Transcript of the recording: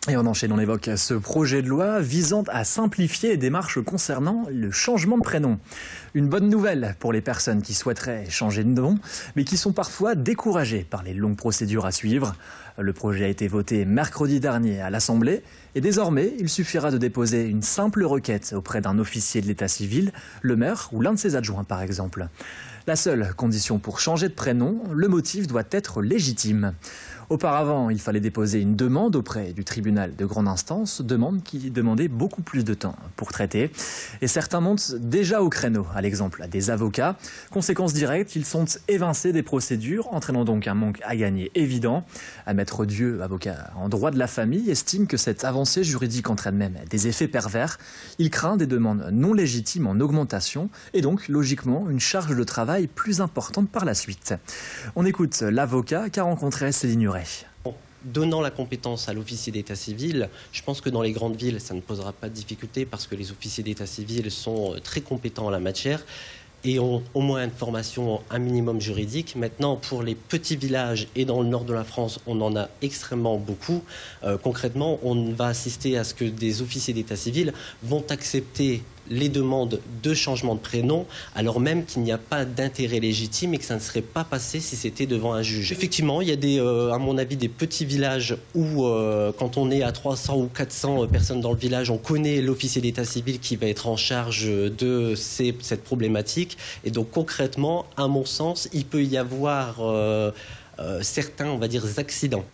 Et on enchaîne, on évoque ce projet de loi visant à simplifier les démarches concernant le changement de prénom. Une bonne nouvelle pour les personnes qui souhaiteraient changer de nom, mais qui sont parfois découragées par les longues procédures à suivre. Le projet a été voté mercredi dernier à l'Assemblée et désormais, il suffira de déposer une simple requête auprès d'un officier de l'état civil, le maire ou l'un de ses adjoints par exemple. La seule condition pour changer de prénom, le motif doit être légitime. Auparavant, il fallait déposer une demande auprès du tribunal de grande instance, demande qui demandait beaucoup plus de temps pour traiter. Et certains montent déjà au créneau, à l'exemple des avocats. Conséquence directe, ils sont évincés des procédures, entraînant donc un manque à gagner évident. Maître Dieu, avocat en droit de la famille, estime que cette avancée juridique entraîne même des effets pervers. Il craint des demandes non légitimes en augmentation et donc, logiquement, une charge de travail plus importante par la suite. On écoute l'avocat qu'a rencontré Céline Huret. Donnant la compétence à l'officier d'état civil, je pense que dans les grandes villes, ça ne posera pas de difficulté parce que les officiers d'état civil sont très compétents en la matière et ont au moins une formation, un minimum juridique. Maintenant, pour les petits villages et dans le nord de la France, on en a extrêmement beaucoup. Concrètement, on va assister à ce que des officiers d'état civil vont accepter les demandes de changement de prénom, alors même qu'il n'y a pas d'intérêt légitime et que ça ne serait pas passé si c'était devant un juge. Effectivement, il y a à mon avis, des petits villages où, quand on est à 300 ou 400 personnes dans le village, on connaît l'officier d'état civil qui va être en charge de cette problématique. Et donc, concrètement, à mon sens, il peut y avoir certains, on va dire, accidents.